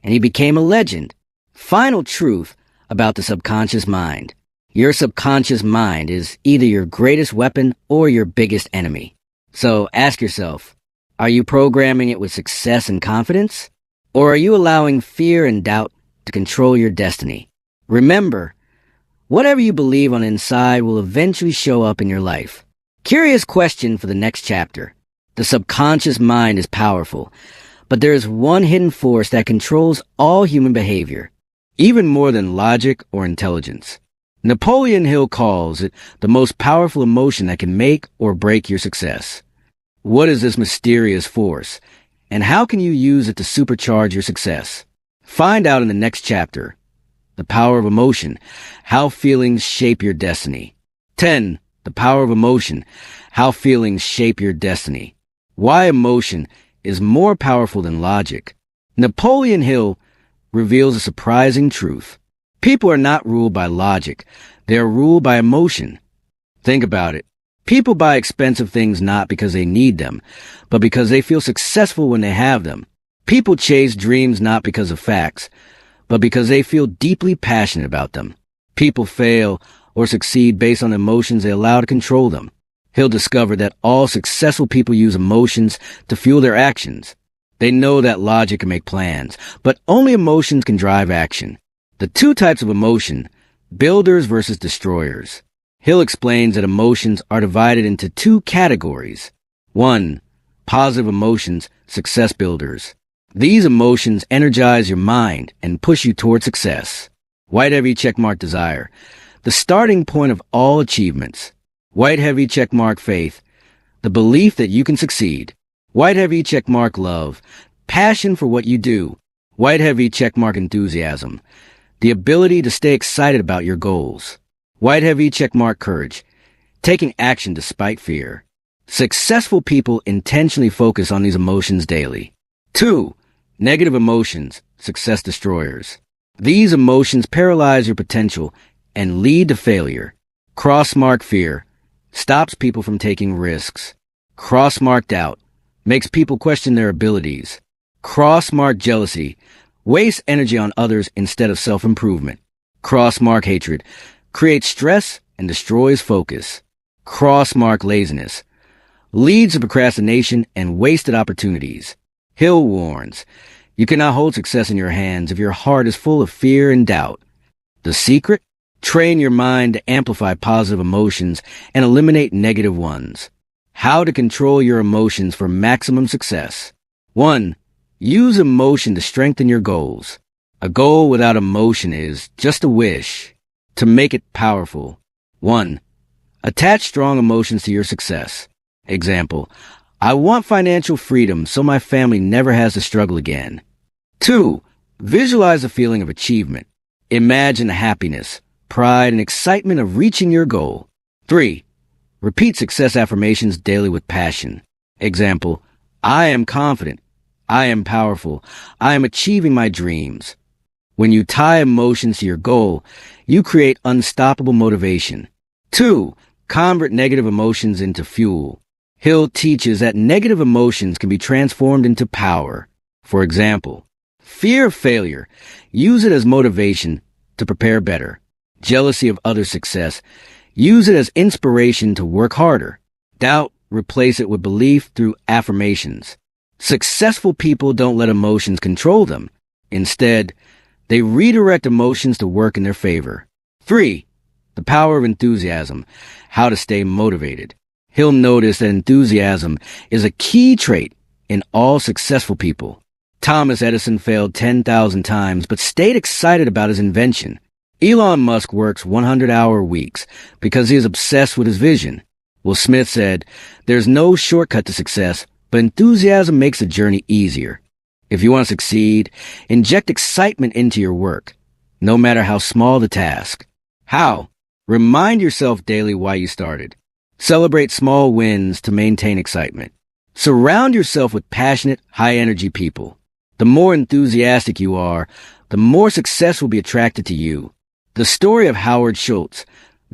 and he became a legend. Final truth about the subconscious mind. Your subconscious mind is either your greatest weapon or your biggest enemy. So ask yourself, are you programming it with success and confidence? Or are you allowing fear and doubt to control your destiny? Remember, whatever you believe on the inside will eventually show up in your life. Curious question for the next chapter. The subconscious mind is powerful, but there is one hidden force that controls all human behavior, even more than logic or intelligence. Napoleon Hill calls it the most powerful emotion that can make or break your success. What is this mysterious force, and how can you use it to supercharge your success? Find out in the next chapter. The power of emotion, how feelings shape your destiny. 10. The power of emotion, how feelings shape your destiny. Why emotion is more powerful than logic. Napoleon Hill reveals a surprising truth. People are not ruled by logic. They are ruled by emotion. Think about it. People buy expensive things not because they need them, but because they feel successful when they have them. People chase dreams not because of facts, but because they feel deeply passionate about them. People fail or succeed based on emotions they allow to control them. He'll discover that all successful people use emotions to fuel their actions. They know that logic can make plans, but only emotions can drive action. The two types of emotion, builders versus destroyers. Hill explains that emotions are divided into two categories. 1. Positive emotions, success builders. These emotions energize your mind and push you toward success. White heavy checkmark desire, the starting point of all achievements. White heavy checkmark faith, the belief that you can succeed. White heavy checkmark love, passion for what you do. White heavy checkmark enthusiasm, the ability to stay excited about your goals. White heavy checkmark courage, taking action despite fear. Successful people intentionally focus on these emotions daily. 2. Negative emotions, success destroyers. These emotions paralyze your potential and lead to failure. Crossmark fear stops people from taking risks. Crossmark doubt makes people question their abilities. Crossmark jealousy wastes energy on others instead of self-improvement. Crossmark hatred creates stress and destroys focus. Crossmark laziness leads to procrastination and wasted opportunities. Hill warns, you cannot hold success in your hands if your heart is full of fear and doubt. The secret? Train your mind to amplify positive emotions and eliminate negative ones. How to control your emotions for maximum success. 1. Use emotion to strengthen your goals. A goal without emotion is just a wish. To make it powerful. 1. Attach strong emotions to your success. Example, I want financial freedom so my family never has to struggle again. 2. Visualize a feeling of achievement. Imagine the happiness, pride, and excitement of reaching your goal. 3. Repeat success affirmations daily with passion. Example, I am confident. I am powerful. I am achieving my dreams. When you tie emotions to your goal, you create unstoppable motivation. 2. Convert negative emotions into fuel. Hill teaches that negative emotions can be transformed into power. For example, fear of failure. Use it as motivation to prepare better. Jealousy of others' success. Use it as inspiration to work harder. Doubt. Replace it with belief through affirmations. Successful people don't let emotions control them. Instead, they redirect emotions to work in their favor. 3. The power of enthusiasm. How to stay motivated. Hill noticed that enthusiasm is a key trait in all successful people. Thomas Edison failed 10,000 times but stayed excited about his invention. Elon Musk works 100-hour weeks because he is obsessed with his vision. Will Smith said, "There's no shortcut to success, but enthusiasm makes the journey easier." If you want to succeed, inject excitement into your work, no matter how small the task. How? Remind yourself daily why you started. Celebrate small wins to maintain excitement. Surround yourself with passionate, high-energy people. The more enthusiastic you are, the more success will be attracted to you. The story of Howard Schultz,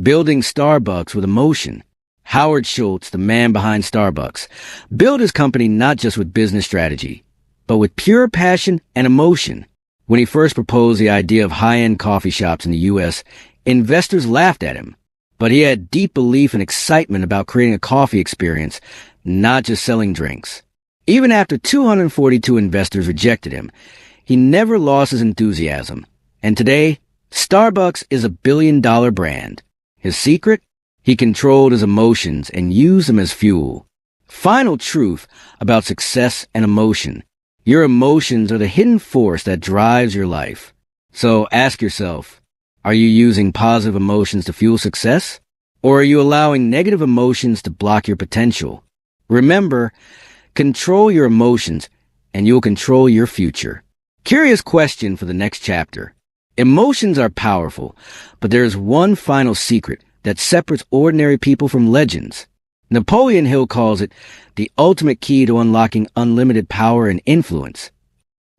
building Starbucks with emotion. Howard Schultz, the man behind Starbucks, built his company not just with business strategy, but with pure passion and emotion. When he first proposed the idea of high-end coffee shops in the U.S., investors laughed at him. But he had deep belief and excitement about creating a coffee experience, not just selling drinks. Even after 242 investors rejected him, he never lost his enthusiasm. And today, Starbucks is a billion-dollar brand. His secret? He controlled his emotions and used them as fuel. Final truth about success and emotion. Your emotions are the hidden force that drives your life. So ask yourself, are you using positive emotions to fuel success? Or are you allowing negative emotions to block your potential? Remember, control your emotions and you'll control your future. Curious question for the next chapter. Emotions are powerful, but there is one final secret that separates ordinary people from legends. Napoleon Hill calls it the ultimate key to unlocking unlimited power and influence.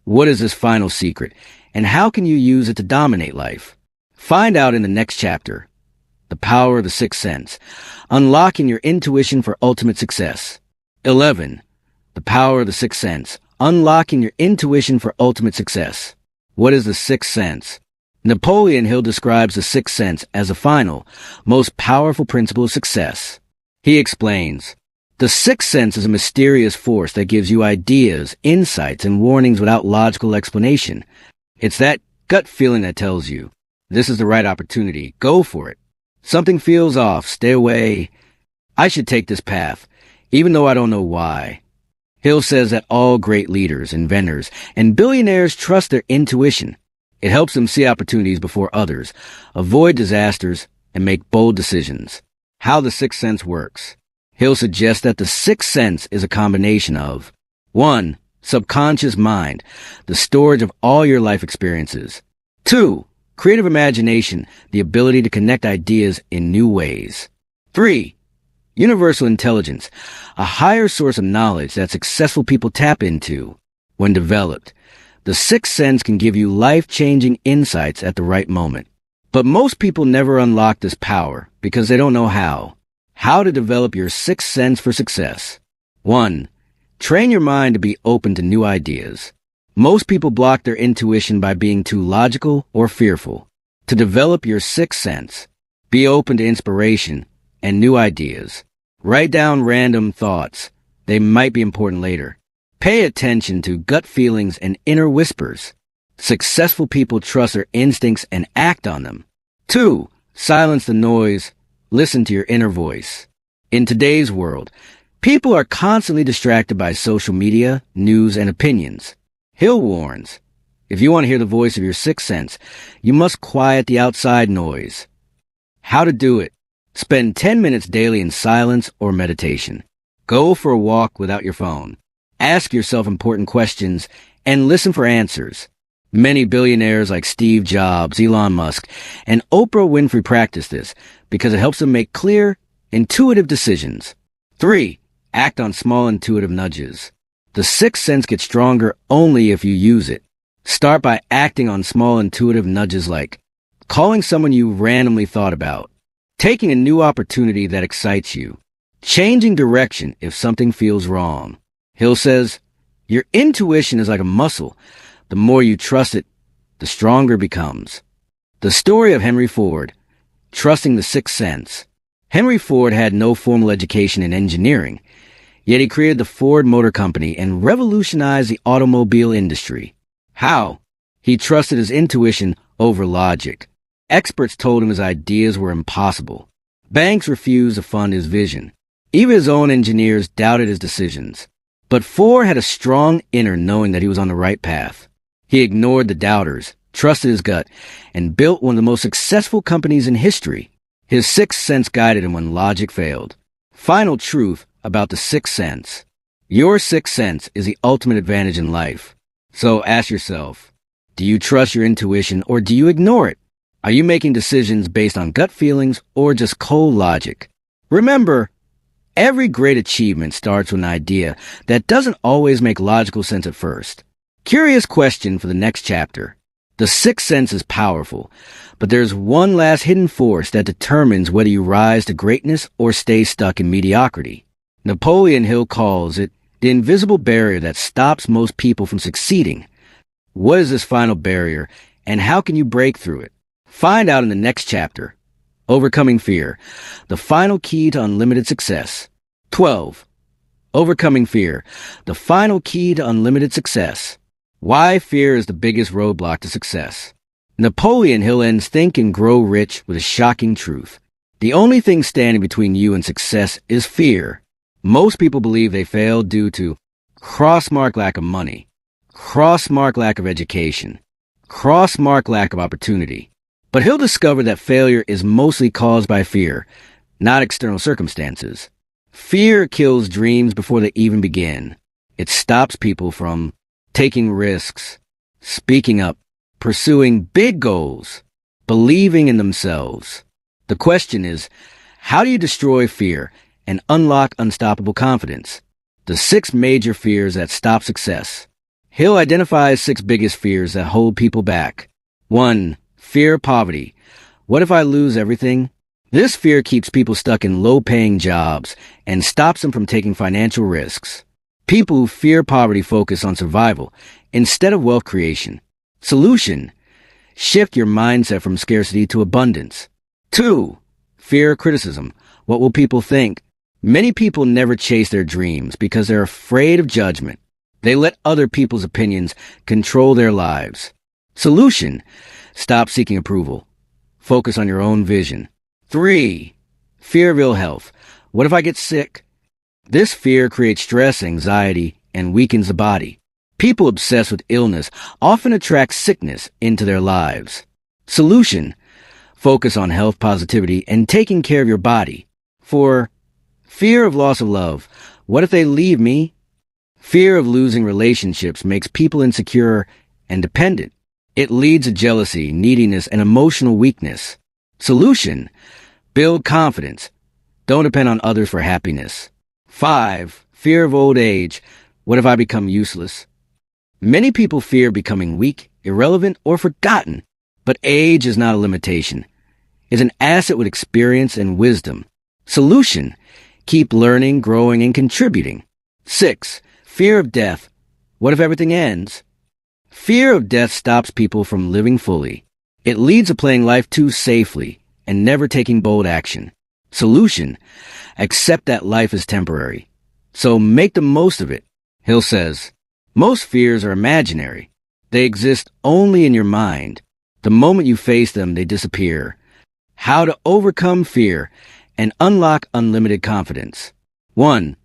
What is this final secret, and how can you use it to dominate life? Find out in the next chapter. The power of the sixth sense, unlocking your intuition for ultimate success. 11. The power of the sixth sense, unlocking your intuition for ultimate success. What is the sixth sense? Napoleon Hill describes the sixth sense as the final, most powerful principle of success. He explains, the sixth sense is a mysterious force that gives you ideas, insights, and warnings without logical explanation. It's that gut feeling that tells you, this is the right opportunity, go for it. Something feels off, stay away. I should take this path, even though I don't know why. Hill says that all great leaders, inventors, and billionaires trust their intuition. It helps them see opportunities before others, avoid disasters, and make bold decisions. How the sixth sense works. Hill suggests that the sixth sense is a combination of 1. Subconscious mind, the storage of all your life experiences. 2. Creative imagination, the ability to connect ideas in new ways. 3. Universal intelligence, a higher source of knowledge that successful people tap into. When developed, the sixth sense can give you life-changing insights at the right moment. But most people never unlock this power because they don't know how. How to develop your sixth sense for success. 1. Train your mind to be open to new ideas. Most people block their intuition by being too logical or fearful. To develop your sixth sense, be open to inspiration and new ideas. Write down random thoughts. They might be important later. Pay attention to gut feelings and inner whispers. Successful people trust their instincts and act on them. 2. Silence the noise. Listen to your inner voice. In today's world, people are constantly distracted by social media, news, and opinions. Hill warns, if you want to hear the voice of your sixth sense, you must quiet the outside noise. How to do it? Spend 10 minutes daily in silence or meditation. Go for a walk without your phone. Ask yourself important questions and listen for answers. Many billionaires like Steve Jobs, Elon Musk, and Oprah Winfrey practice this because it helps them make clear, intuitive decisions. 3. Act on small intuitive nudges. The sixth sense gets stronger only if you use it. Start by acting on small intuitive nudges like calling someone you randomly thought about, taking a new opportunity that excites you, changing direction if something feels wrong. Hill says, your intuition is like a muscle. The more you trust it, the stronger it becomes. The story of Henry Ford, trusting the sixth sense. Henry Ford had no formal education in engineering, yet he created the Ford Motor Company and revolutionized the automobile industry. How? He trusted his intuition over logic. Experts told him his ideas were impossible. Banks refused to fund his vision. Even his own engineers doubted his decisions. But Ford had a strong inner knowing that he was on the right path. He ignored the doubters trusted his gut, and built one of the most successful companies in history. His sixth sense guided him when logic failed. Final truth about the sixth sense. Your sixth sense is the ultimate advantage in life. So ask yourself, do you trust your intuition or do you ignore it? Are you making decisions based on gut feelings or just cold logic? Remember, every great achievement starts with an idea that doesn't always make logical sense at first. Curious question for the next chapter. The sixth sense is powerful, but there's one last hidden force that determines whether you rise to greatness or stay stuck in mediocrity. Napoleon Hill calls it the invisible barrier that stops most people from succeeding. What is this final barrier, and how can you break through it? Find out in the next chapter. Overcoming fear, the final key to unlimited success. 12. Overcoming fear, the final key to unlimited success. Why fear is the biggest roadblock to success. Napoleon Hill ends Think and Grow Rich with a shocking truth. The only thing standing between you and success is fear. Most people believe they failed due to crossmark lack of money, crossmark lack of education, crossmark lack of opportunity. But he'll discover that failure is mostly caused by fear, not external circumstances. Fear kills dreams before they even begin. It stops people from taking risks, speaking up, pursuing big goals, believing in themselves. The question is, how do you destroy fear and unlock unstoppable confidence? The 6 major fears that stop success. Hill identifies 6 biggest fears that hold people back. 1. Fear of poverty. What if I lose everything? This fear keeps people stuck in low-paying jobs and stops them from taking financial risks. People who fear poverty focus on survival instead of wealth creation. Solution: shift your mindset from scarcity to abundance. 2. Fear of criticism. What will people think? Many people never chase their dreams because they're afraid of judgment. They let other people's opinions control their lives. Solution: stop seeking approval. Focus on your own vision. 3. Fear of ill health. What if I get sick? This fear creates stress, anxiety, and weakens the body. People obsessed with illness often attract sickness into their lives. Solution: focus on health positivity and taking care of your body. 4. Fear of loss of love. What if they leave me? Fear of losing relationships makes people insecure and dependent. It leads to jealousy, neediness, and emotional weakness. Solution: build confidence. Don't depend on others for happiness. 5. Fear of old age. What if I become useless? Many people fear becoming weak, irrelevant, or forgotten. But age is not a limitation. It's an asset with experience and wisdom. Solution: keep learning, growing, and contributing. 6. Fear of death. What if everything ends? Fear of death stops people from living fully. It leads to playing life too safely and never taking bold action. Solution: accept that life is temporary. So make the most of it. Hill says, most fears are imaginary. They exist only in your mind. The moment you face them, they disappear. How to overcome fear and unlock unlimited confidence. 1.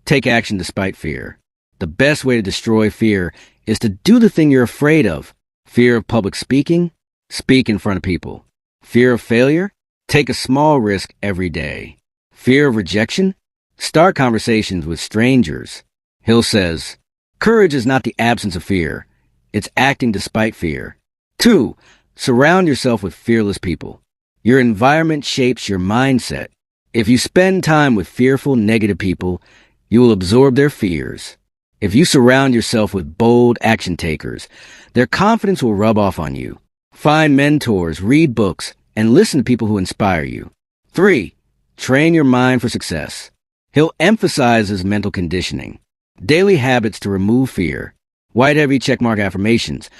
Take action despite fear. The best way to destroy fear is to do the thing you're afraid of. Fear of public speaking? Speak in front of people. Fear of failure? Take a small risk every day. Fear of rejection? Start conversations with strangers. Hill says, courage is not the absence of fear. It's acting despite fear. 2. Surround yourself with fearless people. Your environment shapes your mindset. If you spend time with fearful, negative people, you will absorb their fears. If you surround yourself with bold action takers, their confidence will rub off on you. Find mentors, read books, and listen to people who inspire you. 3. Train your mind for success. Hill emphasizes mental conditioning. Daily habits to remove fear. White heavy checkmark affirmations.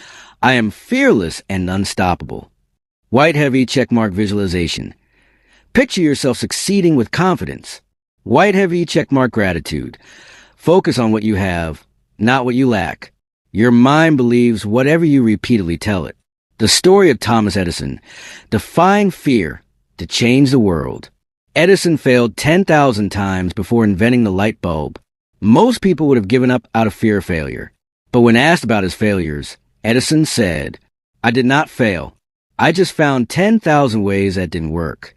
I am fearless and unstoppable. White heavy checkmark visualization. Picture yourself succeeding with confidence. White heavy checkmark gratitude. Focus on what you have, not what you lack. Your mind believes whatever you repeatedly tell it. The story of Thomas Edison. Define fear to change the world. Edison failed 10,000 times before inventing the light bulb. Most people would have given up out of fear of failure. But when asked about his failures, Edison said, I did not fail. I just found 10,000 ways that didn't work.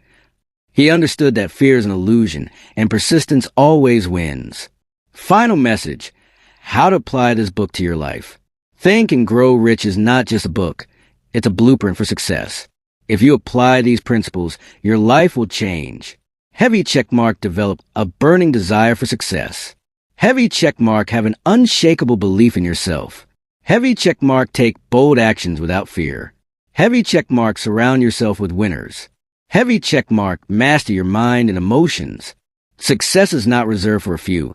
He understood that fear is an illusion and persistence always wins. Final message: how to apply this book to your life. Think and Grow Rich is not just a book. It's a blueprint for success. If you apply these principles, your life will change. Heavy checkmark: develop a burning desire for success. Heavy checkmark: have an unshakable belief in yourself. Heavy checkmark: take bold actions without fear. Heavy checkmark: surround yourself with winners. Heavy checkmark: master your mind and emotions. Success is not reserved for a few.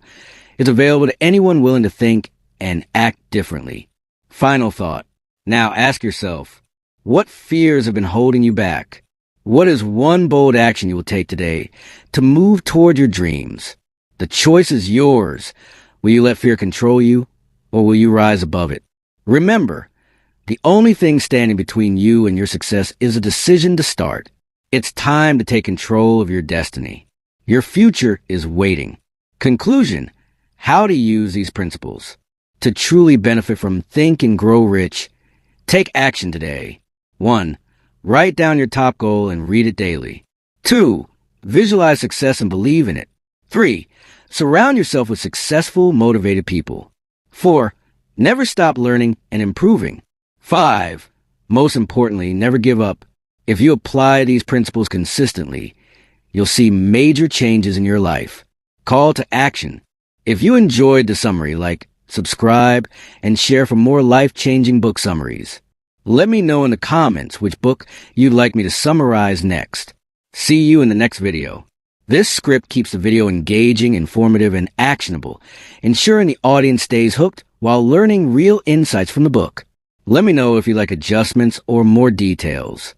It's available to anyone willing to think and act differently. Final thought. Now ask yourself, what fears have been holding you back? What is one bold action you will take today to move toward your dreams? The choice is yours. Will you let fear control you, or will you rise above it? Remember, the only thing standing between you and your success is a decision to start. It's time to take control of your destiny. Your future is waiting. Conclusion: how to use these principles. To truly benefit from Think and Grow Rich, take action today. 1. Write down your top goal and read it daily. 2. Visualize success and believe in it. 3. Surround yourself with successful, motivated people. 4. Never stop learning and improving. 5. Most importantly, never give up. If you apply these principles consistently, you'll see major changes in your life. Call to action. If you enjoyed the summary, like, subscribe, and share for more life-changing book summaries. Let me know in the comments which book you'd like me to summarize next. See you in the next video. This script keeps the video engaging, informative, and actionable, ensuring the audience stays hooked while learning real insights from the book. Let me know if you like adjustments or more details.